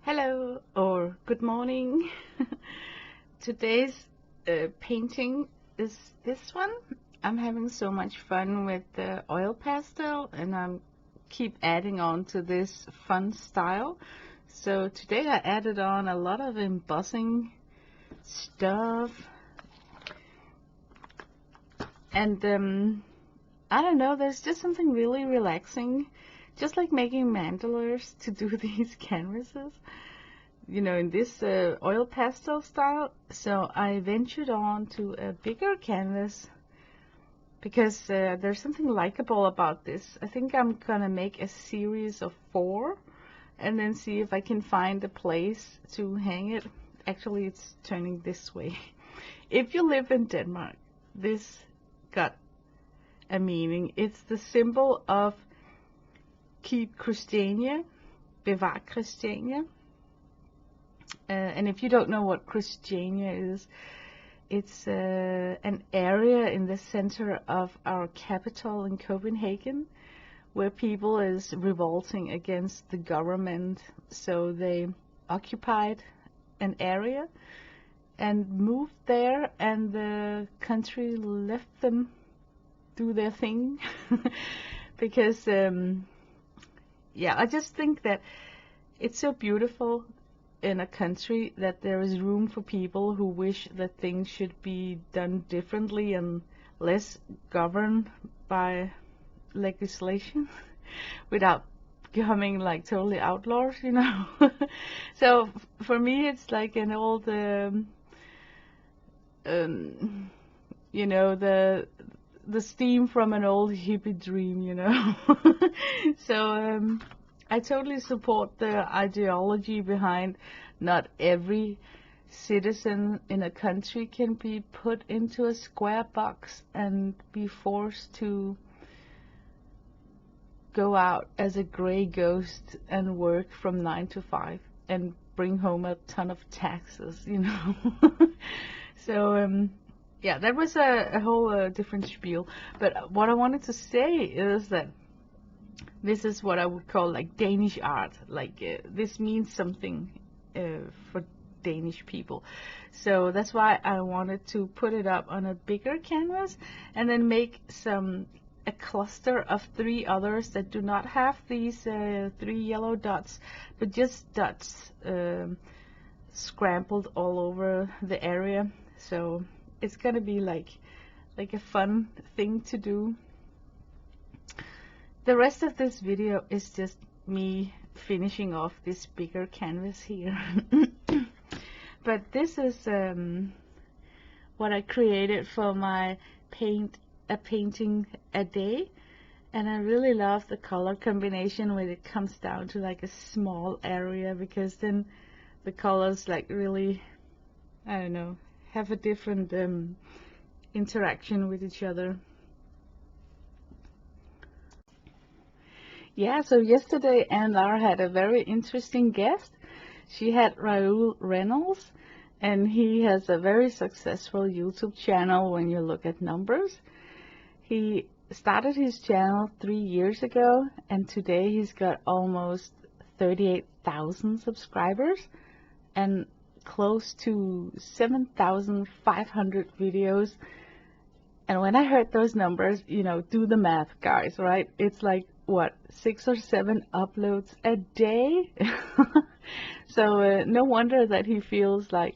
Hello or good morning. Today's painting is this one. I'm having so much fun with the oil pastel and I'm keep adding on to this fun style. So today I added on a lot of embossing stuff and I don't know, there's just something really relaxing, just like making mandalas to do these canvases, you know, in this oil pastel style. So I ventured on to a bigger canvas because there's something likable about this. I think I'm gonna make a series of 4 and then see if I can find a place to hang it. Actually, it's turning this way. If you live in Denmark, this got a meaning. It's the symbol of Keep Christiania, Bevar Christiania. And if you don't know what Christiania is, it's an area in the center of our capital in Copenhagen where people is revolting against the government. So they occupied an area and moved there, and the country left them do their thing. Because yeah, I just think that it's so beautiful in a country that there is room for people who wish that things should be done differently and less governed by legislation without becoming like totally outlaws, you know. So for me it's like an old you know, the steam from an old hippie dream, you know. So I totally support the ideology behind not every citizen in a country can be put into a square box and be forced to go out as a gray ghost and work from 9 to 5 and bring home a ton of taxes, you know. So yeah, that was a whole different spiel. But what I wanted to say is that this is what I would call like Danish art. Like this means something for Danish people. So that's why I wanted to put it up on a bigger canvas and then make a cluster of 3 others that do not have these 3 yellow dots, but just dots scrambled all over the area. So it's gonna be like a fun thing to do. The rest of this video is just me finishing off this bigger canvas here. But this is what I created for my painting a day, and I really love the color combination when it comes down to like a small area, because then the colors like really, I don't know, have a different interaction with each other. Yeah, so yesterday Anne-Laure had a very interesting guest. She had Raoul Reynolds, and he has a very successful YouTube channel when you look at numbers. He started his channel 3 years ago, and today he's got almost 38,000 subscribers and close to 7,500 videos. And when I heard those numbers, you know, do the math, guys, right? It's like, what, 6 or 7 uploads a day? So no wonder that he feels like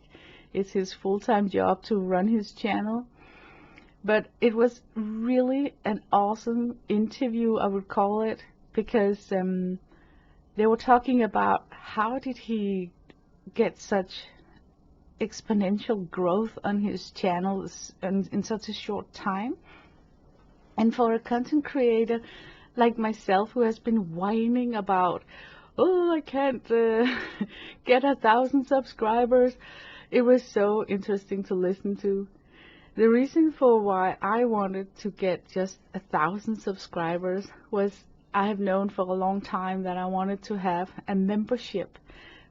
it's his full-time job to run his channel. But it was really an awesome interview, I would call it, because they were talking about how did he get such exponential growth on his channel in such a short time. And for a content creator like myself, who has been whining about, oh, I can't get 1,000 subscribers, it was so interesting to listen to. The reason for why I wanted to get just 1,000 subscribers was I have known for a long time that I wanted to have a membership,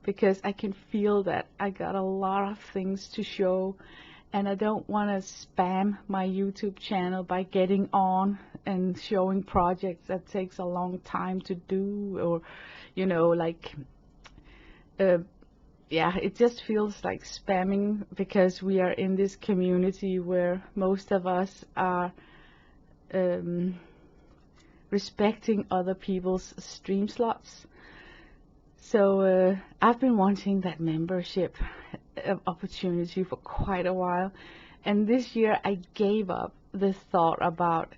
because I can feel that I got a lot of things to show, and I don't want to spam my YouTube channel by getting on and showing projects that takes a long time to do, or, you know, like uh, yeah, it just feels like spamming because we are in this community where most of us are um, respecting other people's stream slots. So I've been wanting that membership opportunity for quite a while, and this year I gave up the thought about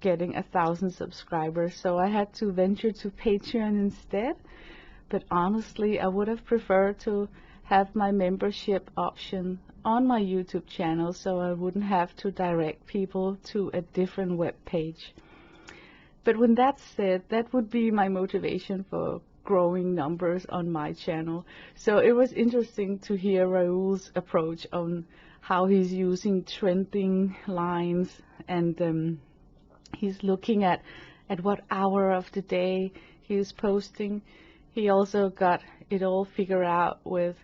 getting 1,000 subscribers, so I had to venture to Patreon instead. But honestly, I would have preferred to have my membership option on my YouTube channel so I wouldn't have to direct people to a different web page. But when that's said, that would be my motivation for growing numbers on my channel. So it was interesting to hear Raoul's approach on how he's using trending lines, and he's looking at what hour of the day he's posting. He also got it all figured out with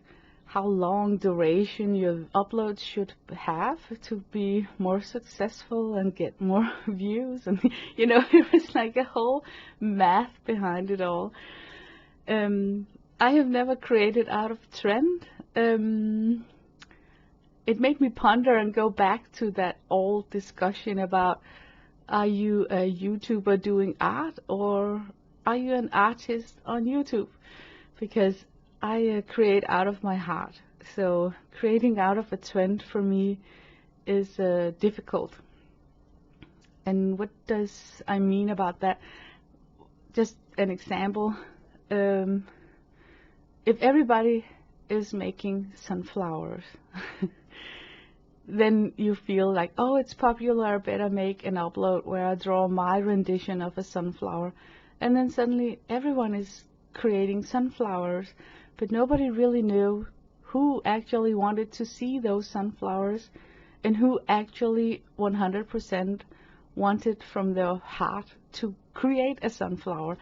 how long duration your uploads should have to be more successful and get more views. And you know, it was like a whole math behind it all. I have never created out of trend. It made me ponder and go back to that old discussion about, are you a YouTuber doing art, or are you an artist on YouTube? Because I create out of my heart. So creating out of a trend for me is difficult. And what does I mean about that? Just an example. If everybody is making sunflowers, then you feel like, oh, it's popular, I better make an upload where I draw my rendition of a sunflower. And then suddenly everyone is creating sunflowers, but nobody really knew who actually wanted to see those sunflowers and who actually 100% wanted from their heart to create a sunflower.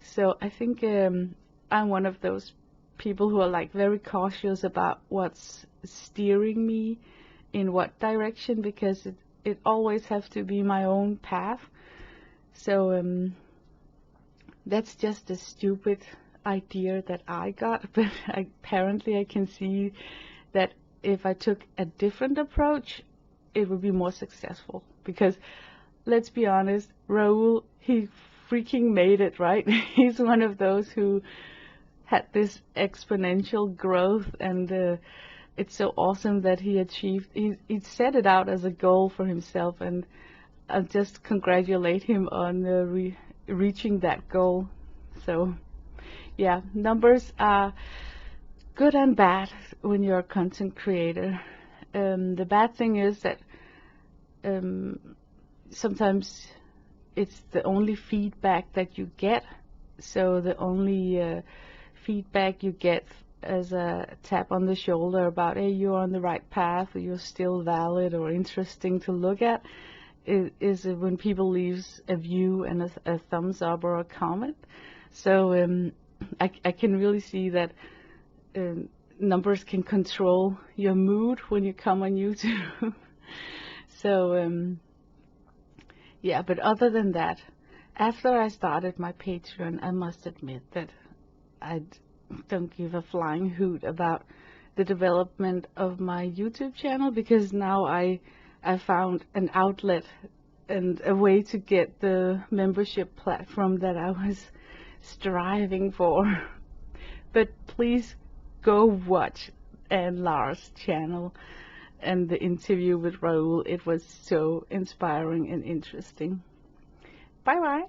So I think I'm one of those people who are like very cautious about what's steering me in what direction, because it always has to be my own path. So that's just a stupid idea that I got, but apparently I can see that if I took a different approach, it would be more successful. Because let's be honest, Raoul, he freaking made it, right? He's one of those who had this exponential growth, and it's so awesome that he achieved. He set it out as a goal for himself, and I'll just congratulate him on reaching that goal. So yeah, numbers are good and bad when you're a content creator. The bad thing is that sometimes it's the only feedback that you get. So the only feedback you get as a tap on the shoulder about, hey, you're on the right path, or you're still valid or interesting to look at, is when people leaves a view and a thumbs up or a comment. So I can really see that numbers can control your mood when you come on YouTube. So yeah, but other than that, after I started my Patreon, I must admit that I don't give a flying hoot about the development of my YouTube channel, because now I found an outlet and a way to get the membership platform that I was striving for. But please go watch Anne Lars' channel and the interview with Raoul. It was so inspiring and interesting. Bye bye.